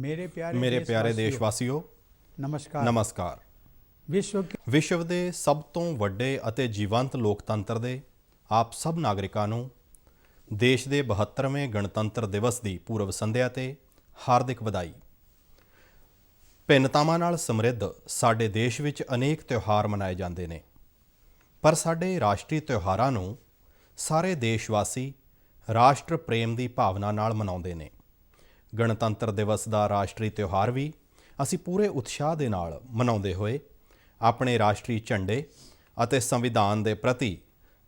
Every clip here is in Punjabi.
ਮੇਰੇ ਪਿਆਰੇ ਦੇਸ਼ਵਾਸੀਓ ਨਮਸਕਾਰ। ਵਿਸ਼ਵ ਦੇ ਸਭ ਤੋਂ ਵੱਡੇ ਅਤੇ ਜੀਵੰਤ ਲੋਕਤੰਤਰ ਦੇ ਆਪ ਸਭ ਨਾਗਰਿਕਾਂ ਨੂੰ ਦੇਸ਼ ਦੇ 72ਵੇਂ ਗਣਤੰਤਰ ਦਿਵਸ ਦੀ ਪੂਰਵ ਸੰਧਿਆ ਤੇ ਹਾਰਦਿਕ ਵਧਾਈ। ਭਿੰਨਤਾਵਾਂ ਨਾਲ ਸਮਰਿੱਧ ਸਾਡੇ ਦੇਸ਼ ਵਿੱਚ ਅਨੇਕ ਤਿਉਹਾਰ ਮਨਾਏ ਜਾਂਦੇ ਨੇ, ਪਰ ਸਾਡੇ ਰਾਸ਼ਟਰੀ ਤਿਉਹਾਰਾਂ ਨੂੰ ਸਾਰੇ ਦੇਸ਼ਵਾਸੀ ਰਾਸ਼ਟਰ ਪ੍ਰੇਮ ਦੀ ਭਾਵਨਾ ਨਾਲ ਮਨਾਉਂਦੇ ਨੇ। ਗਣਤੰਤਰ ਦਿਵਸ ਦਾ ਰਾਸ਼ਟਰੀ ਤਿਉਹਾਰ ਵੀ ਅਸੀਂ ਪੂਰੇ ਉਤਸ਼ਾਹ ਦੇ ਨਾਲ ਮਨਾਉਂਦੇ ਹੋਏ ਆਪਣੇ ਰਾਸ਼ਟਰੀ ਝੰਡੇ ਅਤੇ ਸੰਵਿਧਾਨ ਦੇ ਪ੍ਰਤੀ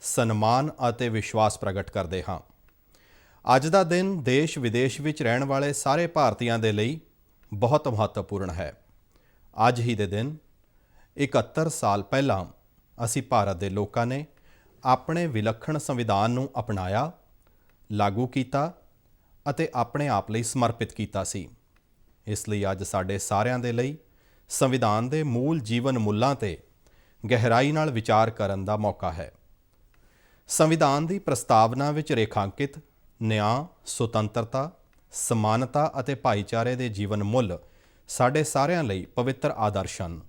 ਸਨਮਾਨ ਅਤੇ ਵਿਸ਼ਵਾਸ ਪ੍ਰਗਟ ਕਰਦੇ ਹਾਂ। ਅੱਜ ਦਾ ਦਿਨ ਦੇਸ਼ ਵਿਦੇਸ਼ ਵਿੱਚ ਰਹਿਣ ਵਾਲੇ ਸਾਰੇ ਭਾਰਤੀਆਂ ਦੇ ਲਈ ਬਹੁਤ ਮਹੱਤਵਪੂਰਨ ਹੈ। ਅੱਜ ਹੀ ਦੇ ਦਿਨ 71 ਸਾਲ ਪਹਿਲਾਂ ਅਸੀਂ ਭਾਰਤ ਦੇ ਲੋਕਾਂ ਨੇ ਆਪਣੇ ਵਿਲੱਖਣ ਸੰਵਿਧਾਨ ਨੂੰ ਅਪਣਾਇਆ, ਲਾਗੂ ਕੀਤਾ ਅਤੇ ਆਪਣੇ ਆਪ ਲਈ ਸਮਰਪਿਤ ਕੀਤਾ ਸੀ। ਇਸ ਲਈ ਅੱਜ ਸਾਡੇ ਸਾਰਿਆਂ ਦੇ ਲਈ ਸੰਵਿਧਾਨ ਦੇ ਮੂਲ ਜੀਵਨ ਮੁੱਲਾਂ ਤੇ ਗਹਿਰਾਈ ਨਾਲ ਵਿਚਾਰ ਕਰਨ ਦਾ ਮੌਕਾ ਹੈ। ਸੰਵਿਧਾਨ ਦੀ ਪ੍ਰਸਤਾਵਨਾ ਵਿੱਚ ਰੇਖਾਂਕਿਤ ਨਿਆਂ, ਸੁਤੰਤਰਤਾ, ਸਮਾਨਤਾ ਅਤੇ ਭਾਈਚਾਰੇ ਦੇ ਜੀਵਨ ਮੁੱਲ ਸਾਡੇ ਸਾਰਿਆਂ ਲਈ ਪਵਿੱਤਰ ਆਦਰਸ਼ ਹਨ।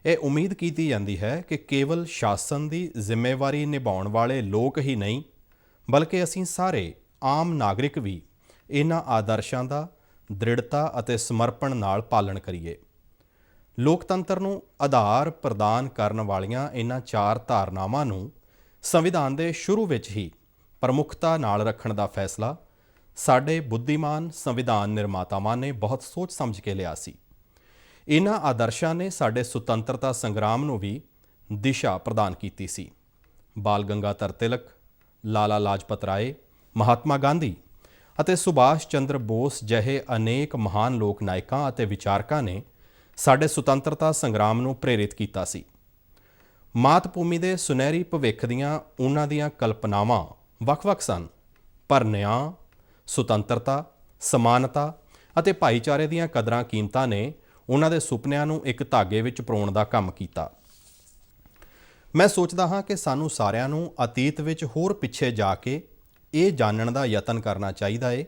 ਇਹ ਉਮੀਦ ਕੀਤੀ ਜਾਂਦੀ ਹੈ ਕਿ ਕੇਵਲ ਸ਼ਾਸਨ ਦੀ ਜ਼ਿੰਮੇਵਾਰੀ ਨਿਭਾਉਣ ਵਾਲੇ ਲੋਕ ਹੀ ਨਹੀਂ, ਬਲਕਿ ਅਸੀਂ ਸਾਰੇ ਆਮ ਨਾਗਰਿਕ ਵੀ ਇਹਨਾਂ ਆਦਰਸ਼ਾਂ ਦਾ ਦ੍ਰਿੜਤਾ ਅਤੇ ਸਮਰਪਣ ਨਾਲ ਪਾਲਣ ਕਰੀਏ। ਲੋਕਤੰਤਰ ਨੂੰ ਆਧਾਰ ਪ੍ਰਦਾਨ ਕਰਨ ਵਾਲੀਆਂ ਇਹਨਾਂ ਚਾਰ ਧਾਰਨਾਵਾਂ ਨੂੰ ਸੰਵਿਧਾਨ ਦੇ ਸ਼ੁਰੂ ਵਿੱਚ ਹੀ ਪ੍ਰਮੁੱਖਤਾ ਨਾਲ ਰੱਖਣ ਦਾ ਫੈਸਲਾ ਸਾਡੇ ਬੁੱਧੀਮਾਨ ਸੰਵਿਧਾਨ ਨਿਰਮਾਤਾਵਾਂ ਨੇ ਬਹੁਤ ਸੋਚ ਸਮਝ ਕੇ ਲਿਆ ਸੀ। ਇਹਨਾਂ ਆਦਰਸ਼ਾਂ ਨੇ ਸਾਡੇ ਸੁਤੰਤਰਤਾ ਸੰਗਰਾਮ ਨੂੰ ਵੀ ਦਿਸ਼ਾ ਪ੍ਰਦਾਨ ਕੀਤੀ ਸੀ। ਬਾਲ ਗੰਗਾਧਰ ਤਿਲਕ, ਲਾਲਾ ਲਾਜਪਤ ਰਾਏ, ਮਹਾਤਮਾ ਗਾਂਧੀ ਅਤੇ ਸੁਭਾਸ਼ ਚੰਦਰ ਬੋਸ ਜਿਹੇ ਅਨੇਕ ਮਹਾਨ ਲੋਕ ਨਾਇਕਾਂ ਅਤੇ ਵਿਚਾਰਕਾਂ ਨੇ ਸਾਡੇ ਸੁਤੰਤਰਤਾ ਸੰਗਰਾਮ ਨੂੰ ਪ੍ਰੇਰਿਤ ਕੀਤਾ ਸੀ। ਮਾਤ ਭੂਮੀ ਦੇ ਸੁਨਹਿਰੀ ਭਵਿੱਖ ਦੀਆਂ ਉਹਨਾਂ ਦੀਆਂ ਕਲਪਨਾਵਾਂ ਵੱਖ-ਵੱਖ ਸਨ, ਪਰ ਨਿਆਂ, ਸੁਤੰਤਰਤਾ, ਸਮਾਨਤਾ ਅਤੇ ਭਾਈਚਾਰੇ ਦੀਆਂ ਕਦਰਾਂ ਕੀਮਤਾਂ ਨੇ ਉਹਨਾਂ ਦੇ ਸੁਪਨਿਆਂ ਨੂੰ ਇੱਕ ਧਾਗੇ ਵਿੱਚ ਪਰੋਣ ਦਾ ਕੰਮ ਕੀਤਾ। ਮੈਂ ਸੋਚਦਾ ਹਾਂ ਕਿ ਸਾਨੂੰ ਸਾਰਿਆਂ ਨੂੰ ਅਤੀਤ ਵਿੱਚ ਹੋਰ ਪਿੱਛੇ ਜਾ ਕੇ ਇਹ ਜਾਣਨ ਦਾ ਯਤਨ ਕਰਨਾ ਚਾਹੀਦਾ ਹੈ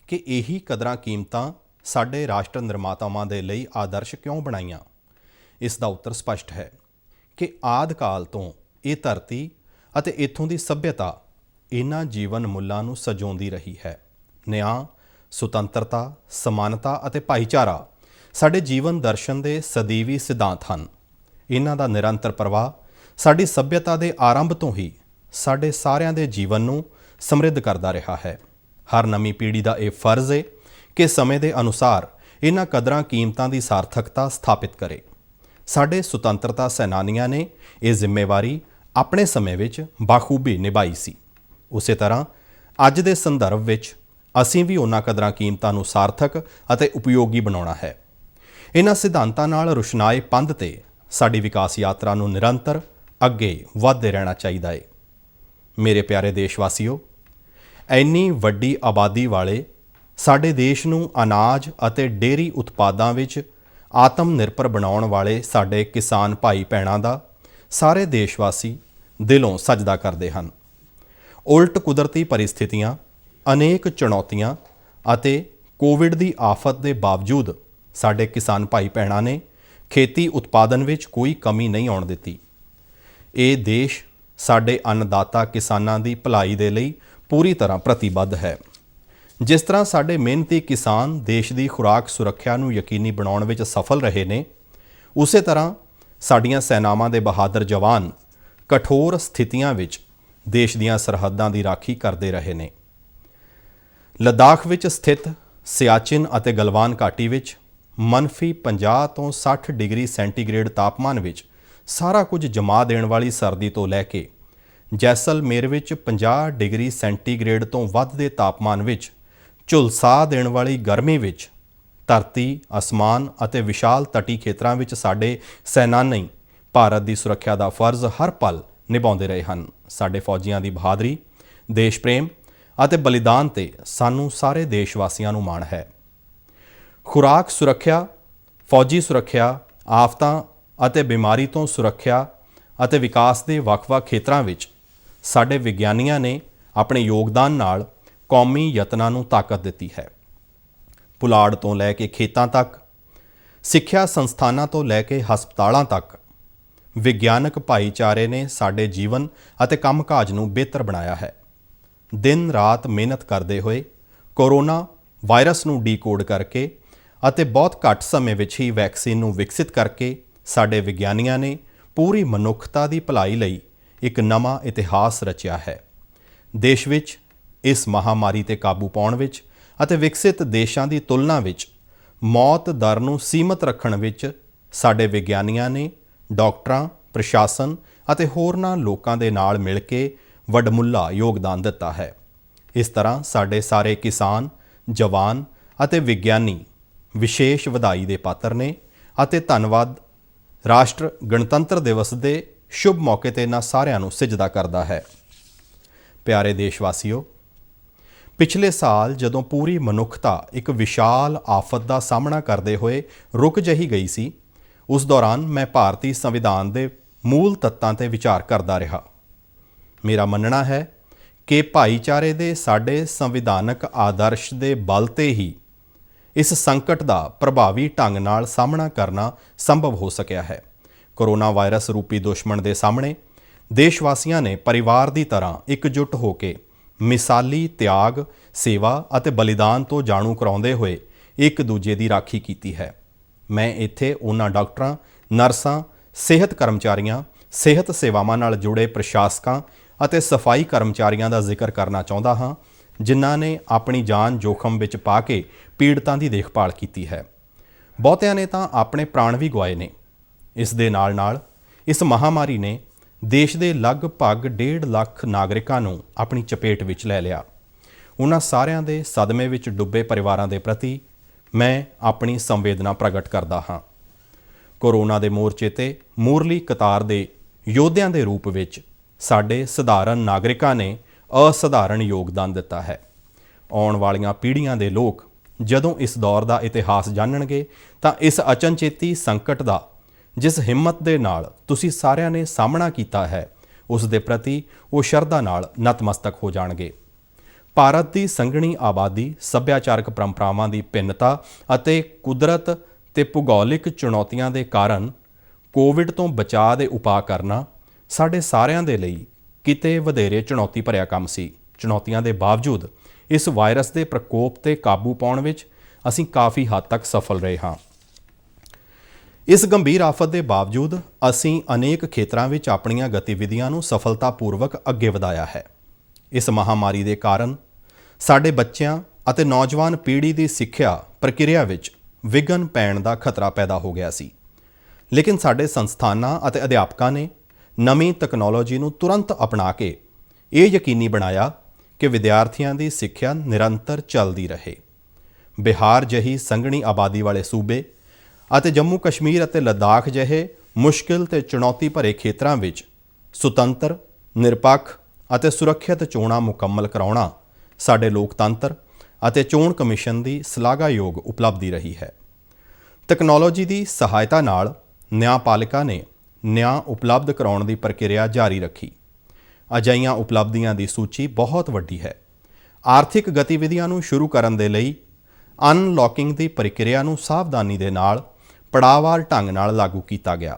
ਕਿ ਇਹੀ ਕਦਰਾਂ ਕੀਮਤਾਂ ਸਾਡੇ ਰਾਸ਼ਟਰ ਨਿਰਮਾਤਾਵਾਂ ਦੇ ਲਈ ਆਦਰਸ਼ ਕਿਉਂ ਬਣਾਈਆਂ। ਇਸ ਦਾ ਉੱਤਰ ਸਪਸ਼ਟ ਹੈ ਕਿ ਆਦਿ ਕਾਲ ਤੋਂ ਇਹ ਧਰਤੀ ਅਤੇ ਇੱਥੋਂ ਦੀ ਸੱਭਿਅਤਾ ਇਹਨਾਂ ਜੀਵਨ ਮੁੱਲਾਂ ਨੂੰ ਸਜਾਉਂਦੀ ਰਹੀ ਹੈ। ਨਿਆਂ, ਸੁਤੰਤਰਤਾ, ਸਮਾਨਤਾ ਅਤੇ ਭਾਈਚਾਰਾ ਸਾਡੇ ਜੀਵਨ ਦਰਸ਼ਨ ਦੇ ਸਦੀਵੀ ਸਿਧਾਂਤ ਹਨ। ਇਹਨਾਂ ਦਾ ਨਿਰੰਤਰ ਪ੍ਰਵਾਹ ਸਾਡੀ ਸੱਭਿਅਤਾ ਦੇ ਆਰੰਭ ਤੋਂ ਹੀ ਸਾਡੇ ਸਾਰਿਆਂ ਦੇ ਜੀਵਨ ਨੂੰ ਸਮਰਿੱਧ ਕਰਦਾ ਰਿਹਾ ਹੈ। ਹਰ ਨਵੀਂ ਪੀੜ੍ਹੀ ਦਾ ਇਹ ਫਰਜ਼ ਹੈ ਕਿ ਸਮੇਂ ਦੇ ਅਨੁਸਾਰ ਇਹਨਾਂ ਕਦਰਾਂ ਕੀਮਤਾਂ ਦੀ ਸਾਰਥਕਤਾ ਸਥਾਪਿਤ ਕਰੇ। ਸਾਡੇ ਸੁਤੰਤਰਤਾ ਸੈਨਾਨੀਆਂ ਨੇ ਇਹ ਜ਼ਿੰਮੇਵਾਰੀ ਆਪਣੇ ਸਮੇਂ ਵਿੱਚ ਬਾਖੂਬੀ ਨਿਭਾਈ ਸੀ। ਉਸੇ ਤਰ੍ਹਾਂ ਅੱਜ ਦੇ ਸੰਦਰਭ ਵਿੱਚ ਅਸੀਂ ਵੀ ਉਹਨਾਂ ਕਦਰਾਂ ਕੀਮਤਾਂ ਨੂੰ ਸਾਰਥਕ ਅਤੇ ਉਪਯੋਗੀ ਬਣਾਉਣਾ ਹੈ। ਇਹਨਾਂ ਸਿਧਾਂਤਾਂ ਨਾਲ ਰੁਸ਼ਨਾਏ ਪੰਧ ਤੇ ਸਾਡੀ ਵਿਕਾਸ ਯਾਤਰਾ ਨੂੰ ਨਿਰੰਤਰ ਅੱਗੇ ਵਧਦੇ ਰਹਿਣਾ ਚਾਹੀਦਾ ਹੈ। ਮੇਰੇ ਪਿਆਰੇ ਦੇਸ਼ਵਾਸੀਓ, ਇੰਨੀ ਵੱਡੀ ਆਬਾਦੀ ਵਾਲੇ ਸਾਡੇ ਦੇਸ਼ ਨੂੰ ਅਨਾਜ ਅਤੇ ਡੇਅਰੀ ਉਤਪਾਦਾਂ ਵਿੱਚ ਆਤਮ ਨਿਰਭਰ ਬਣਾਉਣ ਵਾਲੇ ਸਾਡੇ ਕਿਸਾਨ ਭਾਈ ਭੈਣਾਂ ਦਾ ਸਾਰੇ ਦੇਸ਼ਵਾਸੀ ਦਿਲੋਂ ਸਜਦਾ ਕਰਦੇ ਹਨ। ਉਲਟ ਕੁਦਰਤੀ ਪਰਿਸਥਿਤੀਆਂ, ਅਨੇਕ ਚੁਣੌਤੀਆਂ ਅਤੇ ਕੋਵਿਡ ਦੀ ਆਫਤ ਦੇ ਬਾਵਜੂਦ ਸਾਡੇ ਕਿਸਾਨ ਭਾਈ ਭੈਣਾਂ ਨੇ ਖੇਤੀ ਉਤਪਾਦਨ ਵਿੱਚ ਕੋਈ ਕਮੀ ਨਹੀਂ ਆਉਣ ਦਿੱਤੀ। ਇਹ ਦੇਸ਼ ਸਾਡੇ ਅੰਨਦਾਤਾ ਕਿਸਾਨਾਂ ਦੀ ਭਲਾਈ ਦੇ ਲਈ ਪੂਰੀ ਤਰ੍ਹਾਂ ਪ੍ਰਤੀਬੱਧ ਹੈ। ਜਿਸ ਤਰ੍ਹਾਂ ਸਾਡੇ ਮਿਹਨਤੀ ਕਿਸਾਨ ਦੇਸ਼ ਦੀ ਖੁਰਾਕ ਸੁਰੱਖਿਆ ਨੂੰ ਯਕੀਨੀ ਬਣਾਉਣ ਵਿੱਚ ਸਫਲ ਰਹੇ ਨੇ, ਉਸੇ ਤਰ੍ਹਾਂ ਸਾਡੀਆਂ ਸੈਨਾਵਾਂ ਦੇ ਬਹਾਦਰ ਜਵਾਨ ਕਠੋਰ ਸਥਿਤੀਆਂ ਵਿੱਚ ਦੇਸ਼ ਦੀਆਂ ਸਰਹੱਦਾਂ ਦੀ ਰਾਖੀ ਕਰਦੇ ਰਹੇ ਨੇ। ਲੱਦਾਖ ਵਿੱਚ ਸਥਿਤ ਸਿਆਚਿਨ ਅਤੇ ਗਲਵਾਨ ਘਾਟੀ ਵਿੱਚ -50 ਤੋਂ 60 ਡਿਗਰੀ ਸੈਂਟੀਗ੍ਰੇਡ ਤਾਪਮਾਨ ਵਿੱਚ ਸਾਰਾ ਕੁਝ ਜਮਾ ਦੇਣ ਵਾਲੀ ਸਰਦੀ ਤੋਂ ਲੈ ਕੇ ਜੈਸਲਮੇਰ ਵਿੱਚ 50 ਡਿਗਰੀ ਸੈਂਟੀਗ੍ਰੇਡ ਤੋਂ ਵੱਧ ਦੇ ਤਾਪਮਾਨ ਵਿੱਚ ਝੁਲਸਾ ਦੇਣ ਵਾਲੀ ਗਰਮੀ ਵਿੱਚ ਧਰਤੀ, ਅਸਮਾਨ ਅਤੇ ਵਿਸ਼ਾਲ ਤਟੀ ਖੇਤਰਾਂ ਵਿੱਚ ਸਾਡੇ ਸੈਨਾਨੀ ਭਾਰਤ ਦੀ ਸੁਰੱਖਿਆ ਦਾ ਫਰਜ਼ ਹਰ ਪਲ ਨਿਭਾਉਂਦੇ ਰਹੇ ਹਨ। ਸਾਡੇ ਫੌਜੀਆਂ ਦੀ ਬਹਾਦਰੀ, ਦੇਸ਼ ਪ੍ਰੇਮ ਅਤੇ ਬਲੀਦਾਨ ਤੇ ਸਾਨੂੰ ਸਾਰੇ ਦੇਸ਼ਵਾਸੀਆਂ ਨੂੰ ਮਾਣ ਹੈ। ਖੁਰਾਕ ਸੁਰੱਖਿਆ, ਫੌਜੀ ਸੁਰੱਖਿਆ, ਆਫਤਾਂ ਅਤੇ ਬਿਮਾਰੀ ਤੋਂ ਸੁਰੱਖਿਆ ਅਤੇ ਵਿਕਾਸ ਦੇ ਵੱਖ-ਵੱਖ ਖੇਤਰਾਂ ਵਿੱਚ ਸਾਡੇ ਵਿਗਿਆਨੀਆਂ ਨੇ ਆਪਣੇ ਯੋਗਦਾਨ ਨਾਲ ਕੌਮੀ ਯਤਨਾਂ ਨੂੰ ਤਾਕਤ ਦਿੱਤੀ ਹੈ। ਪੁਲਾੜ ਤੋਂ ਲੈ ਕੇ ਖੇਤਾਂ ਤੱਕ, ਸਿੱਖਿਆ ਸੰਸਥਾਨਾਂ ਤੋਂ ਲੈ ਕੇ ਹਸਪਤਾਲਾਂ ਤੱਕ ਵਿਗਿਆਨਕ ਭਾਈਚਾਰੇ ਨੇ ਸਾਡੇ ਜੀਵਨ ਅਤੇ ਕੰਮਕਾਜ ਨੂੰ ਬਿਹਤਰ ਬਣਾਇਆ ਹੈ। ਦਿਨ ਰਾਤ ਮਿਹਨਤ ਕਰਦੇ ਹੋਏ ਕੋਰੋਨਾ ਵਾਇਰਸ ਨੂੰ ਡੀਕੋਡ ਕਰਕੇ ਅਤੇ ਬਹੁਤ ਘੱਟ ਸਮੇਂ ਵਿੱਚ ਹੀ ਵੈਕਸੀਨ ਨੂੰ ਵਿਕਸਿਤ ਕਰਕੇ ਸਾਡੇ ਵਿਗਿਆਨੀਆਂ ਨੇ ਪੂਰੀ ਮਨੁੱਖਤਾ ਦੀ ਭਲਾਈ ਲਈ ਇੱਕ ਨਵਾਂ ਇਤਿਹਾਸ ਰਚਿਆ ਹੈ। ਦੇਸ਼ ਵਿੱਚ ਇਸ ਮਹਾਮਾਰੀ ਤੇ ਕਾਬੂ ਪਾਉਣ ਵਿੱਚ ਅਤੇ ਵਿਕਸਿਤ ਦੇਸ਼ਾਂ ਦੀ ਤੁਲਨਾ ਵਿੱਚ ਮੌਤ ਦਰ ਨੂੰ ਸੀਮਤ ਰੱਖਣ ਵਿੱਚ ਸਾਡੇ ਵਿਗਿਆਨੀਆਂ ਨੇ ਡਾਕਟਰਾਂ, ਪ੍ਰਸ਼ਾਸਨ ਅਤੇ ਹੋਰਨਾਂ ਲੋਕਾਂ ਦੇ ਨਾਲ ਮਿਲ ਕੇ ਵੱਡਮੁੱਲਾ ਯੋਗਦਾਨ ਦਿੱਤਾ ਹੈ। ਇਸ ਤਰ੍ਹਾਂ ਸਾਡੇ ਸਾਰੇ ਕਿਸਾਨ, ਜਵਾਨ ਅਤੇ ਵਿਗਿਆਨੀ ਵਿਸ਼ੇਸ਼ ਵਧਾਈ ਦੇ ਪਾਤਰ ਨੇ ਅਤੇ ਧੰਨਵਾਦ ਰਾਸ਼ਟਰ ਗਣਤੰਤਰ ਦਿਵਸ ਦੇ ਸ਼ੁਭ ਮੌਕੇ ਤੇ ਇਹਨਾਂ ਸਾਰਿਆਂ ਨੂੰ ਸਿਜਦਾ ਕਰਦਾ ਹੈ। ਪਿਆਰੇ ਦੇਸ਼ਵਾਸੀਓ, ਪਿਛਲੇ ਸਾਲ ਜਦੋਂ ਪੂਰੀ ਮਨੁੱਖਤਾ ਇੱਕ ਵਿਸ਼ਾਲ ਆਫਤ ਦਾ ਸਾਹਮਣਾ ਕਰਦੇ ਹੋਏ ਰੁਕ ਜਿਹੀ ਗਈ ਸੀ, ਉਸ ਦੌਰਾਨ ਮੈਂ ਭਾਰਤੀ ਸੰਵਿਧਾਨ ਦੇ ਮੂਲ ਤੱਤਾਂ ਤੇ ਵਿਚਾਰ ਕਰਦਾ ਰਿਹਾ। ਮੇਰਾ ਮੰਨਣਾ ਹੈ ਕਿ ਭਾਈਚਾਰੇ ਦੇ ਸਾਡੇ ਸੰਵਿਧਾਨਕ ਆਦਰਸ਼ ਦੇ ਬਲ ਤੇ ਹੀ ਇਸ ਸੰਕਟ ਦਾ ਪ੍ਰਭਾਵੀ ਢੰਗ ਨਾਲ ਸਾਹਮਣਾ ਕਰਨਾ ਸੰਭਵ ਹੋ ਸਕਿਆ ਹੈ। ਕੋਰੋਨਾ ਵਾਇਰਸ ਰੂਪੀ ਦੁਸ਼ਮਣ ਦੇ ਸਾਹਮਣੇ ਦੇਸ਼ਵਾਸੀਆਂ ਨੇ ਪਰਿਵਾਰ ਦੀ ਤਰ੍ਹਾਂ ਇਕਜੁੱਟ ਹੋ ਕੇ ਮਿਸਾਲੀ ਤਿਆਗ, ਸੇਵਾ ਅਤੇ ਬਲੀਦਾਨ ਤੋਂ ਜਾਣੂ ਕਰਾਉਂਦੇ ਹੋਏ ਇੱਕ ਦੂਜੇ ਦੀ ਰਾਖੀ ਕੀਤੀ ਹੈ। ਮੈਂ ਇੱਥੇ ਉਹਨਾਂ ਡਾਕਟਰਾਂ, ਨਰਸਾਂ, ਸਿਹਤ ਕਰਮਚਾਰੀਆਂ, ਸਿਹਤ ਸੇਵਾਵਾਂ ਨਾਲ ਜੁੜੇ ਪ੍ਰਸ਼ਾਸਕਾਂ ਅਤੇ ਸਫਾਈ ਕਰਮਚਾਰੀਆਂ ਦਾ ਜ਼ਿਕਰ ਕਰਨਾ ਚਾਹੁੰਦਾ ਹਾਂ, ਜਿਨ੍ਹਾਂ ਨੇ ਆਪਣੀ ਜਾਨ ਜੋਖਮ ਵਿੱਚ ਪਾ ਕੇ ਪੀੜਤਾਂ ਦੀ ਦੇਖਭਾਲ ਕੀਤੀ ਹੈ। ਬਹੁਤਿਆਂ ਨੇ ਤਾਂ ਆਪਣੇ ਪ੍ਰਾਣ ਵੀ ਗਵਾਏ ਨੇ। ਇਸ ਦੇ ਨਾਲ ਇਸ ਮਹਾਮਾਰੀ ਨੇ ਦੇਸ਼ ਦੇ ਲਗਭਗ 1.5 ਲੱਖ ਨਾਗਰਿਕਾਂ ਨੂੰ ਆਪਣੀ ਚਪੇਟ ਵਿੱਚ ਲੈ ਲਿਆ। ਉਹਨਾਂ ਸਾਰਿਆਂ ਦੇ ਸਦਮੇ ਵਿੱਚ ਡੁੱਬੇ ਪਰਿਵਾਰਾਂ ਦੇ ਪ੍ਰਤੀ ਮੈਂ ਆਪਣੀ ਸੰਵੇਦਨਾ ਪ੍ਰਗਟ ਕਰਦਾ ਹਾਂ। ਕੋਰੋਨਾ ਦੇ ਮੋਰਚੇ ਤੇ ਮੂਰਲੀ ਕਤਾਰ ਦੇ ਯੋਧਿਆਂ ਦੇ ਰੂਪ ਵਿੱਚ ਸਾਡੇ ਸਧਾਰਨ ਨਾਗਰਿਕਾਂ ਨੇ ਅਸਧਾਰਨ ਯੋਗਦਾਨ ਦਿੱਤਾ ਹੈ। ਆਉਣ ਵਾਲੀਆਂ ਪੀੜ੍ਹੀਆਂ ਦੇ ਲੋਕ ਜਦੋਂ ਇਸ ਦੌਰ ਦਾ ਇਤਿਹਾਸ ਜਾਣਨਗੇ ਤਾਂ ਇਸ ਅਚਨਚੇਤੀ ਸੰਕਟ ਦਾ ਜਿਸ ਹਿੰਮਤ ਦੇ ਨਾਲ ਤੁਸੀਂ ਸਾਰਿਆਂ ਨੇ ਸਾਹਮਣਾ ਕੀਤਾ ਹੈ, ਉਸ ਦੇ ਪ੍ਰਤੀ ਉਹ ਸ਼ਰਧਾ ਨਾਲ ਨਤਮਸਤਕ ਹੋ ਜਾਣਗੇ। ਭਾਰਤ ਦੀ ਸੰਘਣੀ ਆਬਾਦੀ, ਸੱਭਿਆਚਾਰਕ ਪਰੰਪਰਾਵਾਂ ਦੀ ਭਿੰਨਤਾ ਅਤੇ ਕੁਦਰਤ ਤੇ ਭੂਗੋਲਿਕ ਚੁਣੌਤੀਆਂ ਦੇ ਕਾਰਨ ਕੋਵਿਡ ਤੋਂ ਬਚਾਅ ਦੇ ਉਪਾਅ ਕਰਨਾ ਸਾਡੇ ਸਾਰਿਆਂ ਦੇ ਲਈ ਕਿਤੇ ਵਧੇਰੇ ਚੁਣੌਤੀ ਭਰਿਆ ਕੰਮ ਸੀ। ਚੁਣੌਤੀਆਂ ਦੇ ਬਾਵਜੂਦ ਇਸ ਵਾਇਰਸ ਦੇ ਪ੍ਰਕੋਪ ਤੇ ਕਾਬੂ ਪਾਉਣ ਵਿੱਚ ਅਸੀਂ ਕਾਫੀ ਹੱਦ ਤੱਕ ਸਫਲ ਰਹੇ ਹਾਂ। ਇਸ ਗੰਭੀਰ ਆਫਤ ਦੇ ਬਾਵਜੂਦ ਅਸੀਂ ਅਨੇਕ ਖੇਤਰਾਂ ਵਿੱਚ ਆਪਣੀਆਂ ਗਤੀਵਿਧੀਆਂ ਨੂੰ ਸਫਲਤਾਪੂਰਵਕ ਅੱਗੇ ਵਧਾਇਆ ਹੈ। ਇਸ ਮਹਾਮਾਰੀ ਦੇ ਕਾਰਨ ਸਾਡੇ ਬੱਚਿਆਂ ਅਤੇ ਨੌਜਵਾਨ ਪੀੜ੍ਹੀ ਦੀ ਸਿੱਖਿਆ ਪ੍ਰਕਿਰਿਆ ਵਿੱਚ ਵਿਘਨ ਪੈਣ ਦਾ ਖਤਰਾ ਪੈਦਾ ਹੋ ਗਿਆ ਸੀ, ਲੇਕਿਨ ਸਾਡੇ ਸੰਸਥਾਨਾਂ ਅਤੇ ਅਧਿਆਪਕਾਂ ਨੇ ਨਵੀਂ ਤਕਨਾਲੋਜੀ ਨੂੰ ਤੁਰੰਤ ਅਪਣਾ ਕੇ ਇਹ ਯਕੀਨੀ ਬਣਾਇਆ ਕਿ ਵਿਦਿਆਰਥੀਆਂ ਦੀ ਸਿੱਖਿਆ ਨਿਰੰਤਰ ਚੱਲਦੀ ਰਹੇ। ਬਿਹਾਰ ਜਿਹੀ ਸੰਘਣੀ ਆਬਾਦੀ ਵਾਲੇ ਸੂਬੇ ਅਤੇ ਜੰਮੂ ਕਸ਼ਮੀਰ ਅਤੇ ਲੱਦਾਖ ਜਿਹੇ ਮੁਸ਼ਕਿਲ ਤੇ ਚੁਣੌਤੀ ਭਰੇ ਖੇਤਰਾਂ ਵਿੱਚ ਸੁਤੰਤਰ, ਨਿਰਪੱਖ ਅਤੇ ਸੁਰੱਖਿਅਤ ਚੋਣਾਂ ਮੁਕੰਮਲ ਕਰਾਉਣਾ ਸਾਡੇ ਲੋਕਤੰਤਰ ਅਤੇ ਚੋਣ ਕਮਿਸ਼ਨ ਦੀ ਸ਼ਲਾਘਾਯੋਗ ਉਪਲਬਧੀ ਰਹੀ ਹੈ। ਤਕਨਾਲੋਜੀ ਦੀ ਸਹਾਇਤਾ ਨਾਲ ਨਿਆਂਪਾਲਿਕਾ ਨੇ ਨਿਆਂ ਉਪਲਬਧ ਕਰਾਉਣ ਦੀ ਪ੍ਰਕਿਰਿਆ ਜਾਰੀ ਰੱਖੀ। ਅਜਿਹੀਆਂ ਉਪਲਬਧੀਆਂ ਦੀ ਸੂਚੀ ਬਹੁਤ ਵੱਡੀ ਹੈ। ਆਰਥਿਕ ਗਤੀਵਿਧੀਆਂ ਨੂੰ ਸ਼ੁਰੂ ਕਰਨ ਦੇ ਲਈ ਅਨਲੌਕਿੰਗ ਦੀ ਪ੍ਰਕਿਰਿਆ ਨੂੰ ਸਾਵਧਾਨੀ ਦੇ ਨਾਲ ਪੜਾਅਵਾਰ ਢੰਗ ਨਾਲ ਲਾਗੂ ਕੀਤਾ ਗਿਆ।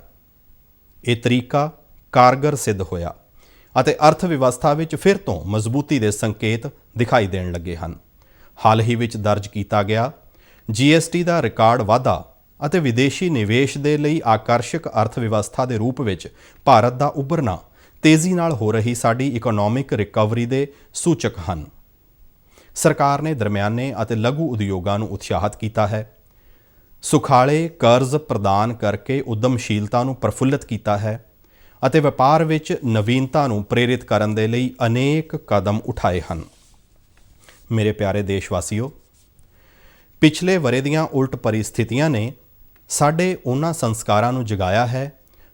ਇਹ ਤਰੀਕਾ ਕਾਰਗਰ ਸਿੱਧ ਹੋਇਆ ਅਤੇ ਅਰਥ ਵਿਵਸਥਾ ਵਿੱਚ ਫਿਰ ਤੋਂ ਮਜ਼ਬੂਤੀ ਦੇ ਸੰਕੇਤ ਦਿਖਾਈ ਦੇਣ ਲੱਗੇ ਹਨ। ਹਾਲ ਹੀ ਵਿੱਚ ਦਰਜ ਕੀਤਾ ਗਿਆ GST ਦਾ ਰਿਕਾਰਡ ਵਾਧਾ ਅਤੇ ਵਿਦੇਸ਼ੀ ਨਿਵੇਸ਼ ਦੇ ਲਈ ਆਕਰਸ਼ਕ ਅਰਥ ਵਿਵਸਥਾ ਦੇ ਰੂਪ ਵਿੱਚ ਭਾਰਤ ਦਾ ਉੱਭਰਨਾ ਤੇਜ਼ੀ ਨਾਲ ਹੋ ਰਹੀ ਸਾਡੀ ਇਕਨੋਮਿਕ ਰਿਕਵਰੀ ਦੇ ਸੂਚਕ ਹਨ। ਸਰਕਾਰ ਨੇ ਦਰਮਿਆਨੇ ਅਤੇ ਲਘੂ ਉਦਯੋਗਾਂ ਨੂੰ ਉਤਸ਼ਾਹਿਤ ਕੀਤਾ ਹੈ, ਸੁਖਾਲੇ ਕਰਜ਼ ਪ੍ਰਦਾਨ ਕਰਕੇ ਉਦਮਸ਼ੀਲਤਾ ਨੂੰ ਪ੍ਰਫੁੱਲਤ ਕੀਤਾ ਹੈ ਅਤੇ ਵਪਾਰ ਵਿੱਚ ਨਵੀਨਤਾ ਨੂੰ ਪ੍ਰੇਰਿਤ ਕਰਨ ਦੇ ਲਈ ਅਨੇਕ ਕਦਮ ਉਠਾਏ ਹਨ। ਮੇਰੇ ਪਿਆਰੇ ਦੇਸ਼ਵਾਸੀਓ, ਪਿਛਲੇ ਵਰ੍ਹੇ ਦੀਆਂ ਉਲਟ ਪਰਿਸਥਿਤੀਆਂ ਨੇ ਸਾਡੇ ਉਹਨਾਂ ਸੰਸਕਾਰਾਂ ਨੂੰ ਜਗਾਇਆ ਹੈ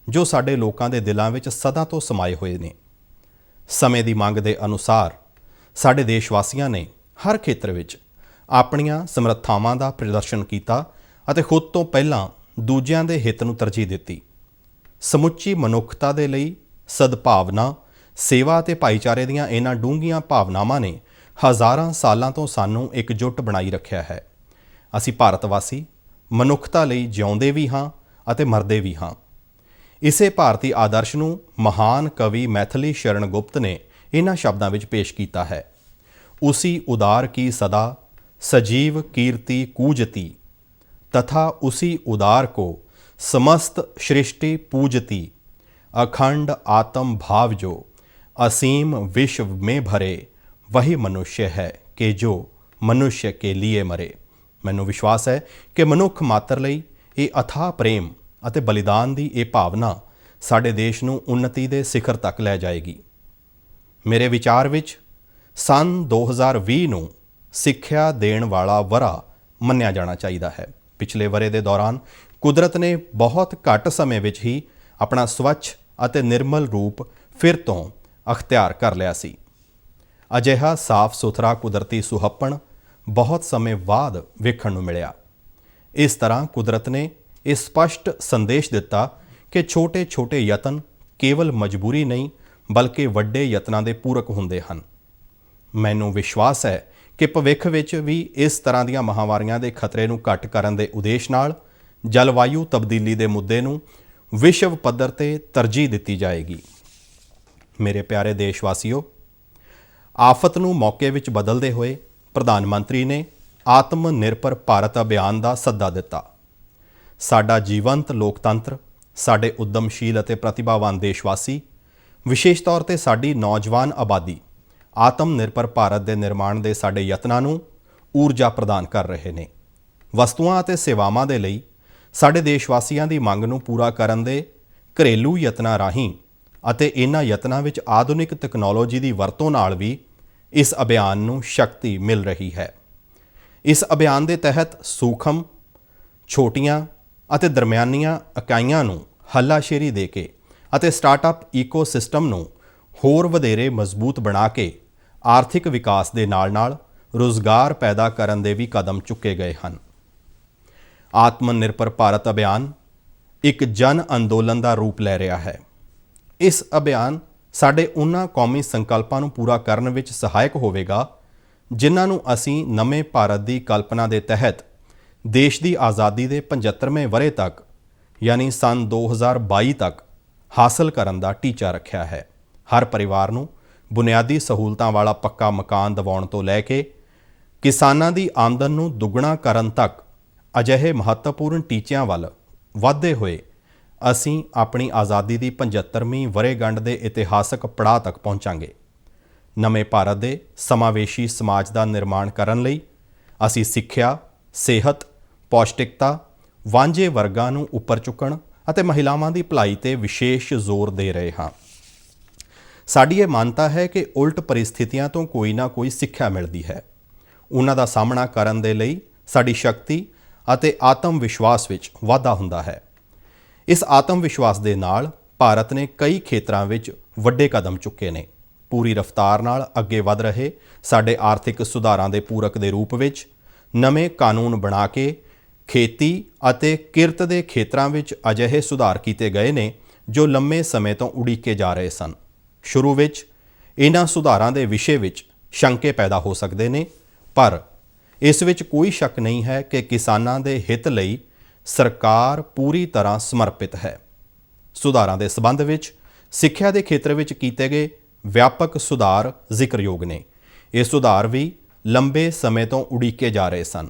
ਜੋ ਸਾਡੇ ਲੋਕਾਂ ਦੇ ਦਿਲਾਂ ਵਿੱਚ ਸਦਾ ਤੋਂ ਸਮਾਏ ਹੋਏ ਨੇ। ਸਮੇਂ ਦੀ ਮੰਗ ਦੇ ਅਨੁਸਾਰ ਸਾਡੇ ਦੇਸ਼ਵਾਸੀਆਂ ਨੇ ਹਰ ਖੇਤਰ ਵਿੱਚ ਆਪਣੀਆਂ ਸਮਰੱਥਾਵਾਂ ਦਾ ਪ੍ਰਦਰਸ਼ਨ ਕੀਤਾ ਅਤੇ ਖੁਦ ਤੋਂ ਪਹਿਲਾਂ ਦੂਜਿਆਂ ਦੇ ਹਿੱਤ ਨੂੰ ਤਰਜੀਹ ਦਿੱਤੀ। ਸਮੁੱਚੀ ਮਨੁੱਖਤਾ ਦੇ ਲਈ ਸਦਭਾਵਨਾ, ਸੇਵਾ ਅਤੇ ਭਾਈਚਾਰੇ ਦੀਆਂ ਇਹਨਾਂ ਡੂੰਘੀਆਂ ਭਾਵਨਾਵਾਂ ਨੇ ਹਜ਼ਾਰਾਂ ਸਾਲਾਂ ਤੋਂ ਸਾਨੂੰ ਇਕਜੁੱਟ ਬਣਾਈ ਰੱਖਿਆ ਹੈ ਅਸੀਂ ਭਾਰਤਵਾਸੀ ਮਨੁੱਖਤਾ ਲਈ ਜਿਉਂਦੇ ਵੀ ਹਾਂ ਅਤੇ ਮਰਦੇ ਵੀ ਹਾਂ। ਇਸੇ ਭਾਰਤੀ ਆਦਰਸ਼ ਨੂੰ ਮਹਾਨ ਕਵੀ ਮੈਥਿਲੀ ਸ਼ਰਨ ਗੁਪਤ ਨੇ ਇਹਨਾਂ ਸ਼ਬਦਾਂ ਵਿੱਚ ਪੇਸ਼ ਕੀਤਾ ਹੈ। ਉਸੀ ਉਦਾਰ ਕੀ ਸਦਾ ਸਜੀਵ ਕੀਰਤੀ ਕੂਜਤੀ तथा उसी उदार को समस्त सृष्टि पूजती अखंड आत्म भाव जो असीम विश्व में भरे वही मनुष्य है कि जो मनुष्य के लिए मरे। ਮੈਨੂੰ ਵਿਸ਼ਵਾਸ ਹੈ ਕਿ ਮਨੁੱਖ ਮਾਤਰ ਲਈ ਇਹ ਅਥਾਹ ਪ੍ਰੇਮ ਅਤੇ ਬਲੀਦਾਨ ਦੀ ਇਹ ਭਾਵਨਾ ਸਾਡੇ ਦੇਸ਼ ਨੂੰ ਉੱਨਤੀ ਦੇ ਸਿਖਰ ਤੱਕ ਲੈ ਜਾਏਗੀ। ਮੇਰੇ ਵਿਚਾਰ ਵਿੱਚ ਸੰਨ 2020 ਨੂੰ ਸਿੱਖਿਆ ਦੇਣ ਵਾਲਾ ਵਰ੍ਹਾ ਮੰਨਿਆ ਜਾਣਾ ਚਾਹੀਦਾ ਹੈ। ਪਿਛਲੇ ਵਰ੍ਹੇ ਦੇ ਦੌਰਾਨ ਕੁਦਰਤ ਨੇ ਬਹੁਤ ਘੱਟ ਸਮੇਂ ਵਿੱਚ ਹੀ ਆਪਣਾ ਸਵੱਛ ਅਤੇ ਨਿਰਮਲ ਰੂਪ ਫਿਰ ਤੋਂ ਅਖਤਿਆਰ ਕਰ ਲਿਆ ਸੀ। ਅਜਿਹਾ ਸਾਫ਼ ਸੁਥਰਾ ਕੁਦਰਤੀ ਸੁਹੱਪਣ ਬਹੁਤ ਸਮੇਂ ਬਾਅਦ ਵੇਖਣ ਨੂੰ ਮਿਲਿਆ। ਇਸ ਤਰ੍ਹਾਂ ਕੁਦਰਤ ਨੇ ਇਹ ਸਪਸ਼ਟ ਸੰਦੇਸ਼ ਦਿੱਤਾ ਕਿ ਛੋਟੇ-ਛੋਟੇ ਯਤਨ ਕੇਵਲ ਮਜਬੂਰੀ ਨਹੀਂ ਬਲਕਿ ਵੱਡੇ ਯਤਨਾਂ ਦੇ ਪੂਰਕ ਹੁੰਦੇ ਹਨ। ਮੈਨੂੰ ਵਿਸ਼ਵਾਸ ਹੈ ਕਿ ਭਵਿੱਖ ਵਿੱਚ ਵੀ ਇਸ ਤਰ੍ਹਾਂ ਦੀਆਂ ਮਹਾਂਮਾਰੀਆਂ ਦੇ ਖਤਰੇ ਨੂੰ ਘੱਟ ਕਰਨ ਦੇ ਉਦੇਸ਼ ਨਾਲ ਜਲਵਾਯੂ ਤਬਦੀਲੀ ਦੇ ਮੁੱਦੇ ਨੂੰ ਵਿਸ਼ਵ ਪੱਧਰ ਤੇ ਤਰਜੀਹ ਦਿੱਤੀ ਜਾਏਗੀ। ਮੇਰੇ ਪਿਆਰੇ ਦੇਸ਼ਵਾਸੀਓ, ਆਫਤ ਨੂੰ ਮੌਕੇ ਵਿੱਚ ਬਦਲਦੇ ਹੋਏ ਪ੍ਰਧਾਨ ਮੰਤਰੀ ਨੇ ਆਤਮ ਨਿਰਭਰ ਭਾਰਤ ਅਭਿਆਨ ਦਾ ਸੱਦਾ ਦਿੱਤਾ। ਸਾਡਾ ਜੀਵੰਤ ਲੋਕਤੰਤਰ, ਸਾਡੇ ਉਦਮਸ਼ੀਲ ਅਤੇ ਪ੍ਰਤਿਭਾਵਾਨ ਦੇਸ਼ਵਾਸੀ, ਵਿਸ਼ੇਸ਼ ਤੌਰ ਤੇ ਸਾਡੀ ਨੌਜਵਾਨ ਆਬਾਦੀ ਆਤਮ ਨਿਰਭਰ ਭਾਰਤ ਦੇ ਨਿਰਮਾਣ ਦੇ ਸਾਡੇ ਯਤਨਾਂ ਨੂੰ ਊਰਜਾ ਪ੍ਰਦਾਨ ਕਰ ਰਹੇ ਨੇ। ਵਸਤੂਆਂ ਅਤੇ ਸੇਵਾਵਾਂ ਦੇ ਲਈ ਸਾਡੇ ਦੇਸ਼ਵਾਸੀਆਂ ਦੀ ਮੰਗ ਨੂੰ ਪੂਰਾ ਕਰਨ ਦੇ ਘਰੇਲੂ ਯਤਨਾਂ ਰਾਹੀਂ ਅਤੇ ਇਹਨਾਂ ਯਤਨਾਂ ਵਿੱਚ ਆਧੁਨਿਕ ਤਕਨਾਲੋਜੀ ਦੀ ਵਰਤੋਂ ਨਾਲ ਵੀ ਇਸ ਅਭਿਆਨ ਨੂੰ ਸ਼ਕਤੀ ਮਿਲ ਰਹੀ ਹੈ। ਇਸ ਅਭਿਆਨ ਦੇ ਤਹਿਤ ਸੂਖਮ, ਛੋਟੀਆਂ ਅਤੇ ਦਰਮਿਆਨੀਆਂ ਇਕਾਈਆਂ ਨੂੰ ਹੱਲਾਸ਼ੇਰੀ ਦੇ ਕੇ ਅਤੇ ਸਟਾਰਟਅਪ ਈਕੋਸਿਸਟਮ ਨੂੰ ਹੋਰ ਵਧੇਰੇ ਮਜ਼ਬੂਤ ਬਣਾ ਕੇ ਆਰਥਿਕ ਵਿਕਾਸ ਦੇ ਨਾਲ-ਨਾਲ ਰੁਜ਼ਗਾਰ ਪੈਦਾ ਕਰਨ ਦੇ ਵੀ ਕਦਮ ਚੁੱਕੇ ਗਏ ਹਨ। ਆਤਮ ਨਿਰਭਰ ਭਾਰਤ ਅਭਿਆਨ ਇੱਕ ਜਨ ਅੰਦੋਲਨ ਦਾ ਰੂਪ ਲੈ ਰਿਹਾ ਹੈ। ਇਸ ਅਭਿਆਨ ਸਾਡੇ ਉਹਨਾਂ ਕੌਮੀ ਸੰਕਲਪਾਂ ਨੂੰ ਪੂਰਾ ਕਰਨ ਵਿੱਚ ਸਹਾਇਕ ਹੋਵੇਗਾ ਜਿਨ੍ਹਾਂ ਨੂੰ ਅਸੀਂ ਨਵੇਂ ਭਾਰਤ ਦੀ ਕਲਪਨਾ ਦੇ ਤਹਿਤ ਦੇਸ਼ ਦੀ ਆਜ਼ਾਦੀ ਦੇ 75ਵੇਂ ਵਰ੍ਹੇ ਤੱਕ ਯਾਨੀ ਸੰਨ 2022 ਤੱਕ ਹਾਸਲ ਕਰਨ ਦਾ ਟੀਚਾ ਰੱਖਿਆ ਹੈ। ਹਰ ਪਰਿਵਾਰ ਨੂੰ ਬੁਨਿਆਦੀ ਸਹੂਲਤਾਂ ਵਾਲਾ ਪੱਕਾ ਮਕਾਨ ਦਿਵਾਉਣ ਤੋਂ ਲੈ ਕੇ ਕਿਸਾਨਾਂ ਦੀ ਆਮਦਨ ਨੂੰ ਦੁੱਗਣਾ ਕਰਨ ਤੱਕ ਅਜਿਹੇ ਮਹੱਤਵਪੂਰਨ ਟੀਚਿਆਂ ਵੱਲ ਵਧਦੇ ਹੋਏ ਅਸੀਂ ਆਪਣੀ ਆਜ਼ਾਦੀ ਦੀ 75ਵੀਂ ਵਰ੍ਹੇਗੰਢ ਦੇ ਇਤਿਹਾਸਕ ਪੜਾਅ ਤੱਕ ਪਹੁੰਚਾਂਗੇ। ਨਵੇਂ ਭਾਰਤ ਦੇ ਸਮਾਵੇਸ਼ੀ ਸਮਾਜ ਦਾ ਨਿਰਮਾਣ ਕਰਨ ਲਈ ਅਸੀਂ ਸਿੱਖਿਆ, ਸਿਹਤ, ਪੌਸ਼ਟਿਕਤਾ, ਵਾਂਝੇ ਵਰਗਾਂ ਨੂੰ ਉੱਪਰ ਚੁੱਕਣ ਅਤੇ ਮਹਿਲਾਵਾਂ ਦੀ ਭਲਾਈ ਤੇ ਵਿਸ਼ੇਸ਼ ਜ਼ੋਰ ਦੇ ਰਹੇ ਹਾਂ। ਸਾਡੀ ਇਹ ਮਾਨਤਾ ਹੈ ਕਿ ਉਲਟ ਪਰਿਸਥਿਤੀਆਂ ਤੋਂ ਕੋਈ ਨਾ ਕੋਈ ਸਿੱਖਿਆ ਮਿਲਦੀ ਹੈ। ਉਹਨਾਂ ਦਾ ਸਾਹਮਣਾ ਕਰਨ ਦੇ ਲਈ ਸਾਡੀ ਸ਼ਕਤੀ ਅਤੇ ਆਤਮ ਵਿਸ਼ਵਾਸ ਵਿੱਚ ਵਾਧਾ ਹੁੰਦਾ ਹੈ। ਇਸ ਆਤਮ ਵਿਸ਼ਵਾਸ ਦੇ ਨਾਲ ਭਾਰਤ ਨੇ ਕਈ ਖੇਤਰਾਂ ਵਿੱਚ ਵੱਡੇ ਕਦਮ ਚੁੱਕੇ ਨੇ। ਪੂਰੀ ਰਫ਼ਤਾਰ ਨਾਲ ਅੱਗੇ ਵਧ ਰਹੇ ਸਾਡੇ ਆਰਥਿਕ ਸੁਧਾਰਾਂ ਦੇ ਪੂਰਕ ਦੇ ਰੂਪ ਵਿੱਚ ਨਵੇਂ ਕਾਨੂੰਨ ਬਣਾ ਕੇ ਖੇਤੀ ਅਤੇ ਕਿਰਤ ਦੇ ਖੇਤਰਾਂ ਵਿੱਚ ਅਜਿਹੇ ਸੁਧਾਰ ਕੀਤੇ ਗਏ ਨੇ ਜੋ ਲੰਮੇ ਸਮੇਂ ਤੋਂ ਉਡੀਕੇ ਜਾ ਰਹੇ ਸਨ। ਸ਼ੁਰੂ ਵਿੱਚ ਇਹਨਾਂ ਸੁਧਾਰਾਂ ਦੇ ਵਿਸ਼ੇ ਵਿੱਚ ਸ਼ੰਕੇ ਪੈਦਾ ਹੋ ਸਕਦੇ ਨੇ, ਪਰ ਇਸ ਵਿੱਚ ਕੋਈ ਸ਼ੱਕ ਨਹੀਂ ਹੈ ਕਿ ਕਿਸਾਨਾਂ ਦੇ ਹਿੱਤ ਲਈ ਸਰਕਾਰ ਪੂਰੀ ਤਰ੍ਹਾਂ ਸਮਰਪਿਤ ਹੈ। ਸੁਧਾਰਾਂ ਦੇ ਸਬੰਧ ਵਿੱਚ ਸਿੱਖਿਆ ਦੇ ਖੇਤਰ ਵਿੱਚ ਕੀਤੇ ਗਏ ਵਿਆਪਕ ਸੁਧਾਰ ਜ਼ਿਕਰਯੋਗ ਨੇ। ਇਹ ਸੁਧਾਰ ਵੀ ਲੰਬੇ ਸਮੇਂ ਤੋਂ ਉਡੀਕੇ ਜਾ ਰਹੇ ਸਨ।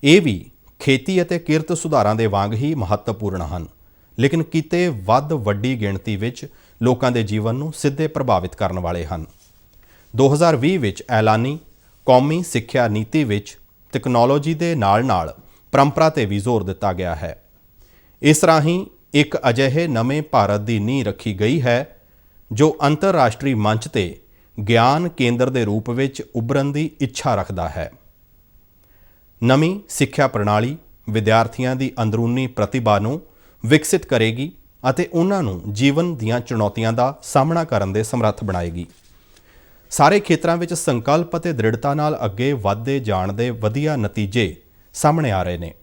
ਇਹ ਵੀ ਖੇਤੀ ਅਤੇ ਕਿਰਤ ਸੁਧਾਰਾਂ ਦੇ ਵਾਂਗ ਹੀ ਮਹੱਤਵਪੂਰਨ ਹਨ, ਲੇਕਿਨ ਕਿਤੇ ਵੱਧ ਵੱਡੀ ਗਿਣਤੀ ਵਿੱਚ ਲੋਕਾਂ ਦੇ ਜੀਵਨ ਨੂੰ ਸਿੱਧੇ ਪ੍ਰਭਾਵਿਤ ਕਰਨ ਵਾਲੇ ਹਨ। 2020 ਵਿੱਚ ਐਲਾਨੀ ਕੌਮੀ ਸਿੱਖਿਆ ਨੀਤੀ ਵਿੱਚ ਤਕਨਾਲੋਜੀ ਦੇ ਨਾਲ-ਨਾਲ ਪਰੰਪਰਾ ਤੇ ਵੀ ਜ਼ੋਰ ਦਿੱਤਾ ਗਿਆ ਹੈ। ਇਸ ਰਾਹੀਂ ਇੱਕ ਅਜਿਹੇ ਨਵੇਂ ਭਾਰਤ ਦੀ ਨੀਂਹ ਰੱਖੀ ਗਈ ਹੈ ਜੋ ਅੰਤਰਰਾਸ਼ਟਰੀ ਮੰਚ ਤੇ ਗਿਆਨ ਕੇਂਦਰ ਦੇ ਰੂਪ ਵਿੱਚ ਉੱਭਰਨ ਦੀ ਇੱਛਾ ਰੱਖਦਾ ਹੈ। ਨਵੀਂ ਸਿੱਖਿਆ ਪ੍ਰਣਾਲੀ ਵਿਦਿਆਰਥੀਆਂ ਦੀ ਅੰਦਰੂਨੀ ਪ੍ਰਤਿਭਾ ਨੂੰ ਵਿਕਸਿਤ ਕਰੇਗੀ ਅਤੇ ਉਹਨਾਂ ਨੂੰ ਜੀਵਨ ਦੀਆਂ ਚੁਣੌਤੀਆਂ ਦਾ ਸਾਹਮਣਾ ਕਰਨ ਦੇ ਸਮਰੱਥ ਬਣਾਏਗੀ। ਸਾਰੇ ਖੇਤਰਾਂ ਵਿੱਚ ਸੰਕਲਪ ਅਤੇ ਦ੍ਰਿੜਤਾ ਨਾਲ ਅੱਗੇ ਵਧਦੇ ਜਾਣ ਦੇ ਵਧੀਆ ਨਤੀਜੇ ਸਾਹਮਣੇ ਆ ਰਹੇ ਨੇ।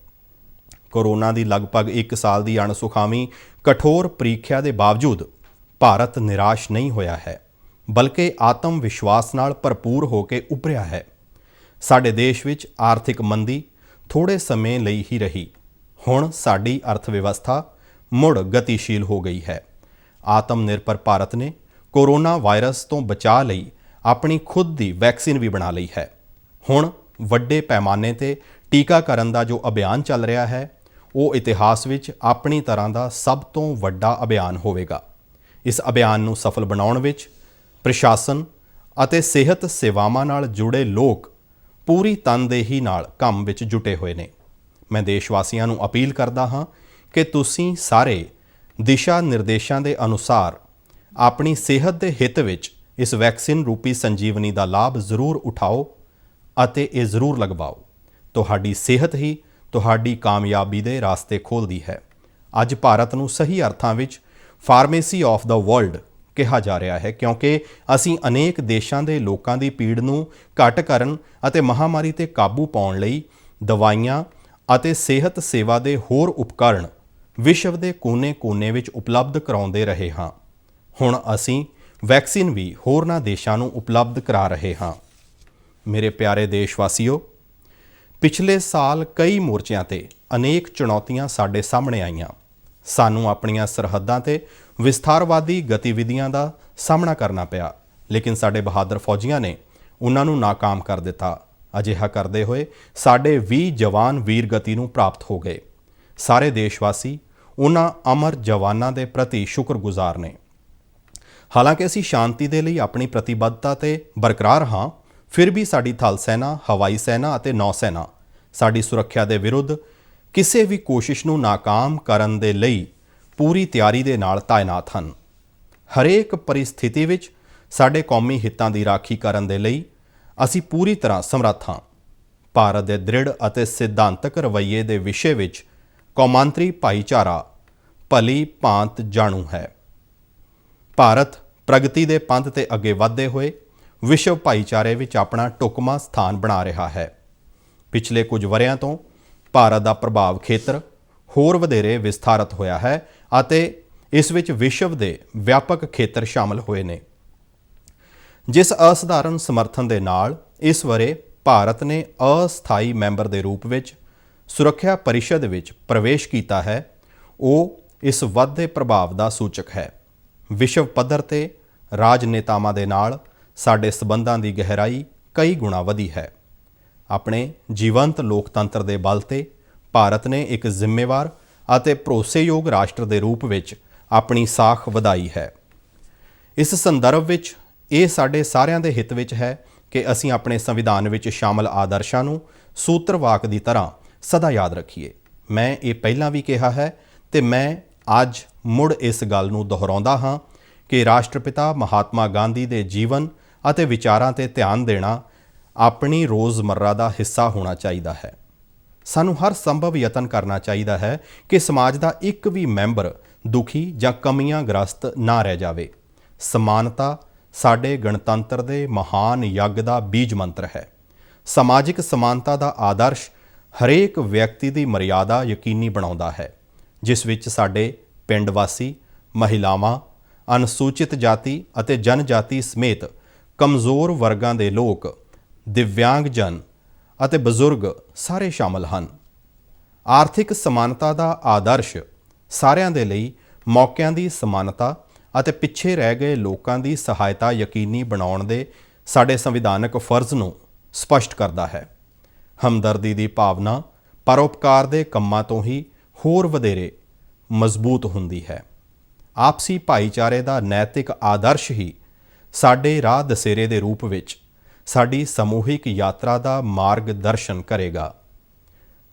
ਕੋਰੋਨਾ ਦੀ ਲਗਭਗ 1 ਸਾਲ ਦੀ ਅਣਸੁਖਾਵੀਂ ਕਠੋਰ ਪ੍ਰੀਖਿਆ ਦੇ ਬਾਵਜੂਦ ਭਾਰਤ ਨਿਰਾਸ਼ ਨਹੀਂ ਹੋਇਆ ਹੈ, ਬਲਕਿ ਆਤਮ ਵਿਸ਼ਵਾਸ ਨਾਲ ਭਰਪੂਰ ਹੋ ਕੇ ਉੱਭਰਿਆ ਹੈ। ਸਾਡੇ ਦੇਸ਼ ਵਿੱਚ ਆਰਥਿਕ ਮੰਦੀ ਥੋੜ੍ਹੇ ਸਮੇਂ ਲਈ ਹੀ ਰਹੀ। ਹੁਣ ਸਾਡੀ ਅਰਥ ਵਿਵਸਥਾ ਮੁੜ ਗਤੀਸ਼ੀਲ ਹੋ ਗਈ ਹੈ। ਆਤਮ ਨਿਰਭਰ ਭਾਰਤ ਨੇ ਕੋਰੋਨਾ ਵਾਇਰਸ ਤੋਂ ਬਚਾਅ ਲਈ ਆਪਣੀ ਖੁਦ ਦੀ ਵੈਕਸੀਨ ਵੀ ਬਣਾ ਲਈ ਹੈ। ਹੁਣ ਵੱਡੇ ਪੈਮਾਨੇ ਤੇ ਟੀਕਾਕਰਨ ਦਾ ਜੋ ਅਭਿਆਨ ਚੱਲ ਰਿਹਾ ਹੈ, ਉਹ ਇਤਿਹਾਸ ਵਿੱਚ ਆਪਣੀ ਤਰ੍ਹਾਂ ਦਾ ਸਭ ਤੋਂ ਵੱਡਾ ਅਭਿਆਨ ਹੋਵੇਗਾ। ਇਸ ਅਭਿਆਨ ਨੂੰ ਸਫਲ ਬਣਾਉਣ ਵਿੱਚ ਪ੍ਰਸ਼ਾਸਨ ਅਤੇ ਸਿਹਤ ਸੇਵਾਵਾਂ ਨਾਲ ਜੁੜੇ ਲੋਕ ਪੂਰੀ ਤਨਦੇਹੀ ਨਾਲ ਕੰਮ ਵਿੱਚ ਜੁਟੇ ਹੋਏ ਨੇ। ਮੈਂ ਦੇਸ਼ ਵਾਸੀਆਂ ਨੂੰ ਅਪੀਲ ਕਰਦਾ ਹਾਂ ਕਿ ਤੁਸੀਂ ਸਾਰੇ ਦਿਸ਼ਾ ਨਿਰਦੇਸ਼ਾਂ ਦੇ ਅਨੁਸਾਰ ਆਪਣੀ ਸਿਹਤ ਦੇ ਹਿੱਤ ਵਿੱਚ ਇਸ ਵੈਕਸੀਨ ਰੂਪੀ ਸੰਜੀਵਨੀ ਦਾ ਲਾਭ ਜ਼ਰੂਰ ਉਠਾਓ ਅਤੇ ਇਹ ਜ਼ਰੂਰ ਲਗਵਾਓ। ਤੁਹਾਡੀ ਸਿਹਤ ਹੀ ਤੁਹਾਡੀ ਕਾਮਯਾਬੀ ਦੇ ਰਾਸਤੇ ਖੋਲ੍ਹਦੀ ਹੈ। ਅੱਜ ਭਾਰਤ ਨੂੰ ਸਹੀ ਅਰਥਾਂ ਵਿੱਚ ਫਾਰਮੇਸੀ ਆਫ ਦਾ ਵਰਲਡ ਕਿਹਾ ਜਾ ਰਿਹਾ ਹੈ, ਕਿਉਂਕਿ ਅਸੀਂ ਅਨੇਕ ਦੇਸ਼ਾਂ ਦੇ ਲੋਕਾਂ ਦੀ ਪੀੜ ਨੂੰ ਘੱਟ ਕਰਨ ਅਤੇ ਮਹਾਮਾਰੀ ਤੇ ਕਾਬੂ ਪਾਉਣ ਲਈ ਦਵਾਈਆਂ ਅਤੇ ਸਿਹਤ ਸੇਵਾ ਦੇ ਹੋਰ ਉਪਕਰਣ ਵਿਸ਼ਵ ਦੇ ਕੋਨੇ-ਕੋਨੇ ਵਿੱਚ ਉਪਲਬਧ ਕਰਾਉਂਦੇ ਰਹੇ ਹਾਂ। ਹੁਣ ਅਸੀਂ ਵੈਕਸੀਨ ਵੀ ਹੋਰਨਾਂ ਦੇਸ਼ਾਂ ਨੂੰ ਉਪਲਬਧ ਕਰਾ ਰਹੇ ਹਾਂ। ਮੇਰੇ ਪਿਆਰੇ ਦੇਸ਼ ਵਾਸੀਓ, ਪਿਛਲੇ ਸਾਲ ਕਈ ਮੋਰਚਿਆਂ ਤੇ ਅਨੇਕ ਚੁਣੌਤੀਆਂ ਸਾਡੇ ਸਾਹਮਣੇ ਆਈਆਂ। ਸਾਨੂੰ ਆਪਣੀਆਂ ਸਰਹੱਦਾਂ ਤੇ ਵਿਸਥਾਰਵਾਦੀ ਗਤੀਵਿਧੀਆਂ ਦਾ ਸਾਹਮਣਾ ਕਰਨਾ ਪਿਆ, ਲੇਕਿਨ ਸਾਡੇ ਬਹਾਦਰ ਫੌਜੀਆਂ ਨੇ ਉਹਨਾਂ ਨੂੰ ਨਾਕਾਮ ਕਰ ਦਿੱਤਾ। ਅਜਿਹਾ ਕਰਦੇ ਹੋਏ ਸਾਡੇ 20 ਜਵਾਨ ਵੀਰਗਤੀ ਨੂੰ ਪ੍ਰਾਪਤ ਹੋ ਗਏ। ਸਾਰੇ ਦੇਸ਼ ਵਾਸੀ ਉਹਨਾਂ ਅਮਰ ਜਵਾਨਾਂ ਦੇ ਪ੍ਰਤੀ ਸ਼ੁਕਰਗੁਜ਼ਾਰ ਨੇ। ਹਾਲਾਂਕਿ ਅਸੀਂ ਸ਼ਾਂਤੀ ਦੇ ਲਈ ਆਪਣੀ ਪ੍ਰਤੀਬੱਧਤਾ ਤੇ ਬਰਕਰਾਰ ਹਾਂ, ਫਿਰ ਵੀ ਸਾਡੀ ਥਲ ਸੈਨਾ, ਹਵਾਈ ਸੈਨਾ ਅਤੇ ਨੌ ਸੈਨਾ ਸਾਡੀ ਸੁਰੱਖਿਆ ਦੇ ਵਿਰੁੱਧ ਕਿਸੇ ਵੀ ਕੋਸ਼ਿਸ਼ ਨੂੰ ਨਾਕਾਮ ਕਰਨ ਦੇ ਲਈ ਪੂਰੀ ਤਿਆਰੀ ਦੇ ਨਾਲ ਤਾਇਨਾਤ ਹਨ। ਹਰੇਕ ਪਰਿਸਥਿਤੀ ਵਿੱਚ ਸਾਡੇ ਕੌਮੀ ਹਿੱਤਾਂ ਦੀ ਰਾਖੀ ਕਰਨ ਦੇ ਲਈ ਅਸੀਂ ਪੂਰੀ ਤਰ੍ਹਾਂ ਸਮਰੱਥ ਹਾਂ। ਭਾਰਤ ਦੇ ਦ੍ਰਿੜ ਅਤੇ ਸਿਧਾਂਤਕ ਰਵੱਈਏ ਦੇ ਵਿਸ਼ੇ ਵਿੱਚ ਕੌਮਾਂਤਰੀ ਭਾਈਚਾਰਾ ਭਲੀ ਭਾਂਤ ਜਾਣੂ ਹੈ। ਭਾਰਤ ਪ੍ਰਗਤੀ ਦੇ ਪੰਥ ਤੇ ਅੱਗੇ ਵਧਦੇ ਹੋਏ ਵਿਸ਼ਵ ਭਾਈਚਾਰੇ ਵਿੱਚ ਆਪਣਾ ਢੁਕਵਾਂ ਸਥਾਨ ਬਣਾ ਰਿਹਾ ਹੈ। ਪਿਛਲੇ ਕੁਝ ਵਰ੍ਹਿਆਂ ਤੋਂ ਭਾਰਤ ਦਾ ਪ੍ਰਭਾਵ ਖੇਤਰ ਹੋਰ ਵਧੇਰੇ ਵਿਸਥਾਰਤ ਹੋਇਆ ਹੈ ਅਤੇ ਇਸ ਵਿੱਚ ਵਿਸ਼ਵ ਦੇ ਵਿਆਪਕ ਖੇਤਰ ਸ਼ਾਮਲ ਹੋਏ ਨੇ। ਜਿਸ ਅਸਧਾਰਨ ਸਮਰਥਨ ਦੇ ਨਾਲ ਇਸ ਵਰ੍ਹੇ ਭਾਰਤ ਨੇ ਅਸਥਾਈ ਮੈਂਬਰ ਦੇ ਰੂਪ ਵਿੱਚ ਸੁਰੱਖਿਆ ਪਰਿਸ਼ਦ ਵਿੱਚ ਪ੍ਰਵੇਸ਼ ਕੀਤਾ ਹੈ, ਉਹ ਇਸ ਵੱਧਦੇ ਪ੍ਰਭਾਵ ਦਾ ਸੂਚਕ ਹੈ। ਵਿਸ਼ਵ ਪੱਧਰ ਤੇ ਰਾਜਨੇਤਾਵਾਂ ਦੇ ਨਾਲ ਸਾਡੇ ਸਬੰਧਾਂ ਦੀ ਗਹਿਰਾਈ ਕਈ ਗੁਣਾ ਵਧੀ ਹੈ। ਆਪਣੇ ਜੀਵੰਤ ਲੋਕਤੰਤਰ ਦੇ ਬਲ ਤੇ ਭਾਰਤ ਨੇ ਇੱਕ ਜ਼ਿੰਮੇਵਾਰ ਅਤੇ ਭਰੋਸੇਯੋਗ ਰਾਸ਼ਟਰ ਦੇ ਰੂਪ ਵਿੱਚ ਆਪਣੀ ਸਾਖ ਵਧਾਈ ਹੈ। ਇਸ ਸੰਦਰਭ ਵਿੱਚ ਇਹ ਸਾਡੇ ਸਾਰਿਆਂ ਦੇ ਹਿੱਤ ਵਿੱਚ ਹੈ ਕਿ ਅਸੀਂ ਆਪਣੇ ਸੰਵਿਧਾਨ ਵਿੱਚ ਸ਼ਾਮਲ ਆਦਰਸ਼ਾਂ ਨੂੰ ਸੂਤਰਵਾਕ ਦੀ ਤਰ੍ਹਾਂ ਸਦਾ ਯਾਦ ਰੱਖੀਏ। ਮੈਂ ਇਹ ਪਹਿਲਾਂ ਵੀ ਕਿਹਾ ਹੈ ਤੇ ਮੈਂ ਅੱਜ ਮੁੜ ਇਸ ਗੱਲ ਨੂੰ ਦੁਹਰਾਉਂਦਾ ਹਾਂ ਕਿ ਰਾਸ਼ਟਰਪਿਤਾ ਮਹਾਤਮਾ ਗਾਂਧੀ ਦੇ ਜੀਵਨ ਅਤੇ ਵਿਚਾਰਾਂ ਤੇ ਧਿਆਨ ਦੇਣਾ ਆਪਣੀ ਰੋਜ਼ਮर्रा ਦਾ ਹਿੱਸਾ ਹੋਣਾ ਚਾਹੀਦਾ ਹੈ। ਸਾਨੂੰ ਹਰ ਸੰਭਵ ਯਤਨ ਕਰਨਾ ਚਾਹੀਦਾ ਹੈ ਕਿ ਸਮਾਜ ਦਾ ਇੱਕ ਵੀ ਮੈਂਬਰ ਦੁਖੀ ਜਾਂ ਕਮੀਆਂ ਗ੍ਰਸਤ ਨਾ ਰਹਿ ਜਾਵੇ। ਸਮਾਨਤਾ ਸਾਡੇ ਗਣਤੰਤਰ ਦੇ ਮਹਾਨ ਯੱਗ ਦਾ ਬੀਜ ਮੰਤਰ ਹੈ। ਸਮਾਜਿਕ ਸਮਾਨਤਾ ਦਾ ਆਦਰਸ਼ ਹਰੇਕ ਵਿਅਕਤੀ ਦੀ ਮਰਿਆਦਾ ਯਕੀਨੀ ਬਣਾਉਂਦਾ ਹੈ, ਜਿਸ ਵਿੱਚ ਸਾਡੇ ਪਿੰਡ ਵਾਸੀ, ਮਹਿਲਾਵਾਂ, ਅਨੁਸੂਚਿਤ ਜਾਤੀ ਅਤੇ ਜਨਜਾਤੀ ਸਮੇਤ ਕਮਜ਼ੋਰ ਵਰਗਾਂ ਦੇ ਲੋਕ, ਦਿਵਿਆਂਗਜਨ ਅਤੇ ਬਜ਼ੁਰਗ ਸਾਰੇ ਸ਼ਾਮਲ ਹਨ। ਆਰਥਿਕ ਸਮਾਨਤਾ ਦਾ ਆਦਰਸ਼ ਸਾਰਿਆਂ ਦੇ ਲਈ ਮੌਕਿਆਂ ਦੀ ਸਮਾਨਤਾ ਅਤੇ ਪਿੱਛੇ ਰਹਿ ਗਏ ਲੋਕਾਂ ਦੀ ਸਹਾਇਤਾ ਯਕੀਨੀ ਬਣਾਉਣ ਦੇ ਸਾਡੇ ਸੰਵਿਧਾਨਕ ਫਰਜ਼ ਨੂੰ ਸਪਸ਼ਟ ਕਰਦਾ ਹੈ। ਹਮਦਰਦੀ ਦੀ ਭਾਵਨਾ ਪਰਉਪਕਾਰ ਦੇ ਕੰਮਾਂ ਤੋਂ ਹੀ ਹੋਰ ਵਧੇਰੇ ਮਜ਼ਬੂਤ ਹੁੰਦੀ ਹੈ। ਆਪਸੀ ਭਾਈਚਾਰੇ ਦਾ ਨੈਤਿਕ ਆਦਰਸ਼ ਹੀ ਸਾਡੇ ਰਾਹ ਦਸੇਰੇ ਦੇ ਰੂਪ ਵਿੱਚ ਸਾਡੀ ਸਮੂਹਿਕ ਯਾਤਰਾ ਦਾ ਮਾਰਗਦਰਸ਼ਨ ਕਰੇਗਾ।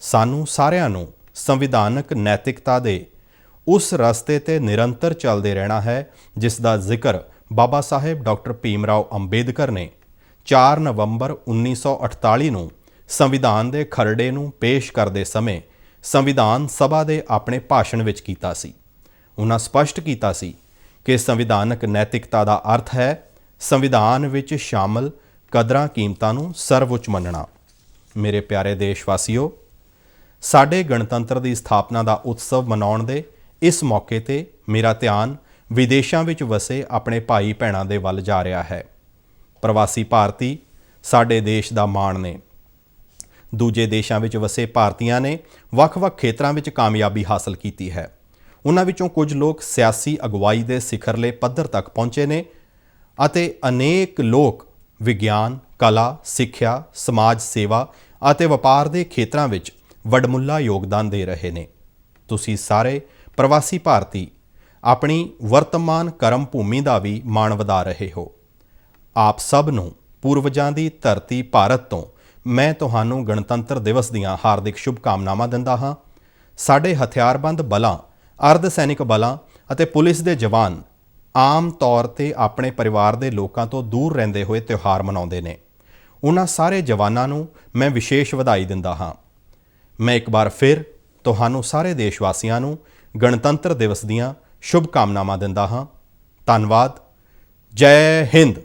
ਸਾਨੂੰ ਸਾਰਿਆਂ ਨੂੰ ਸੰਵਿਧਾਨਕ ਨੈਤਿਕਤਾ ਦੇ ਉਸ ਰਸਤੇ ਤੇ ਨਿਰੰਤਰ ਚੱਲਦੇ ਰਹਿਣਾ ਹੈ, ਜਿਸ ਦਾ ਜ਼ਿਕਰ ਬਾਬਾ ਸਾਹਿਬ ਡਾਕਟਰ ਭੀਮ ਰਾਓ ਅੰਬੇਦਕਰ ਨੇ 4 ਨਵੰਬਰ 1948 ਨੂੰ ਸੰਵਿਧਾਨ ਦੇ ਖਰੜੇ ਨੂੰ ਪੇਸ਼ ਕਰਦੇ ਸਮੇਂ ਸੰਵਿਧਾਨ ਸਭਾ ਦੇ ਆਪਣੇ ਭਾਸ਼ਣ ਵਿੱਚ ਕੀਤਾ ਸੀ। ਉਹਨਾਂ ਸਪਸ਼ਟ ਕੀਤਾ ਸੀ ਕਿ ਸੰਵਿਧਾਨਕ ਨੈਤਿਕਤਾ ਦਾ ਅਰਥ ਹੈ ਸੰਵਿਧਾਨ ਵਿੱਚ ਸ਼ਾਮਲ ਕਦਰਾਂ ਕੀਮਤਾਂ ਨੂੰ ਸਰਵਉੱਚ ਮੰਨਣਾ। ਮੇਰੇ ਪਿਆਰੇ ਦੇਸ਼ ਵਾਸੀਓ, ਸਾਡੇ ਗਣਤੰਤਰ ਦੀ ਸਥਾਪਨਾ ਦਾ ਉਤਸਵ ਮਨਾਉਣ ਦੇ ਇਸ ਮੌਕੇ ਤੇ ਮੇਰਾ ਧਿਆਨ ਵਿਦੇਸ਼ਾਂ ਵਿੱਚ ਵਸੇ ਆਪਣੇ ਭਾਈ ਭੈਣਾਂ ਦੇ ਵੱਲ ਜਾ ਰਿਹਾ ਹੈ। ਪ੍ਰਵਾਸੀ ਭਾਰਤੀ ਸਾਡੇ ਦੇਸ਼ ਦਾ ਮਾਣ ਨੇ। ਦੂਜੇ ਦੇਸ਼ਾਂ ਵਿੱਚ ਵਸੇ ਭਾਰਤੀਆਂ ਨੇ ਵੱਖ-ਵੱਖ ਖੇਤਰਾਂ ਵਿੱਚ ਕਾਮਯਾਬੀ ਹਾਸਲ ਕੀਤੀ ਹੈ। ਉਹਨਾਂ ਵਿੱਚੋਂ ਕੁਝ ਲੋਕ ਸਿਆਸੀ ਅਗਵਾਈ ਦੇ ਸਿਖਰਲੇ ਪੱਧਰ ਤੱਕ ਪਹੁੰਚੇ ਨੇ ਅਤੇ ਅਨੇਕ ਲੋਕ ਵਿਗਿਆਨ, ਕਲਾ, ਸਿੱਖਿਆ, ਸਮਾਜ ਸੇਵਾ ਅਤੇ ਵਪਾਰ ਦੇ ਖੇਤਰਾਂ ਵਿੱਚ ਵਡਮੁੱਲਾ ਯੋਗਦਾਨ ਦੇ ਰਹੇ ਨੇ। ਤੁਸੀਂ ਸਾਰੇ ਪ੍ਰਵਾਸੀ ਭਾਰਤੀ ਆਪਣੀ ਵਰਤਮਾਨ ਕਰਮ ਭੂਮੀ ਦਾ ਵੀ ਮਾਣ ਵਧਾ ਰਹੇ ਹੋ। ਆਪ ਸਭ ਨੂੰ ਪੂਰਵਜਾਂ ਦੀ ਧਰਤੀ ਭਾਰਤ ਤੋਂ ਮੈਂ ਤੁਹਾਨੂੰ ਗਣਤੰਤਰ ਦਿਵਸ ਦੀਆਂ ਹਾਰਦਿਕ ਸ਼ੁਭਕਾਮਨਾਵਾਂ ਦਿੰਦਾ ਹਾਂ। ਸਾਡੇ ਹਥਿਆਰਬੰਦ ਬਲਾਂ, ਅਰਧ ਸੈਨਿਕ ਬਲਾਂ ਅਤੇ ਪੁਲਿਸ ਦੇ ਜਵਾਨ ਆਮ ਤੌਰ ਤੇ ਆਪਣੇ ਪਰਿਵਾਰ ਦੇ ਲੋਕਾਂ ਤੋਂ ਦੂਰ ਰਹਿੰਦੇ ਹੋਏ ਤਿਉਹਾਰ ਮਨਾਉਂਦੇ ਨੇ। ਉਹਨਾਂ ਸਾਰੇ ਜਵਾਨਾਂ ਨੂੰ ਮੈਂ ਵਿਸ਼ੇਸ਼ ਵਧਾਈ ਦਿੰਦਾ ਹਾਂ। ਮੈਂ ਇੱਕ ਵਾਰ ਫਿਰ ਤੁਹਾਨੂੰ ਸਾਰੇ ਦੇਸ਼ ਵਾਸੀਆਂ ਨੂੰ ਗਣਤੰਤਰ ਦਿਵਸ ਦੀਆਂ ਸ਼ੁਭਕਾਮਨਾਵਾਂ ਦਿੰਦਾ ਹਾਂ। ਧੰਨਵਾਦ। ਜੈ ਹਿੰਦ।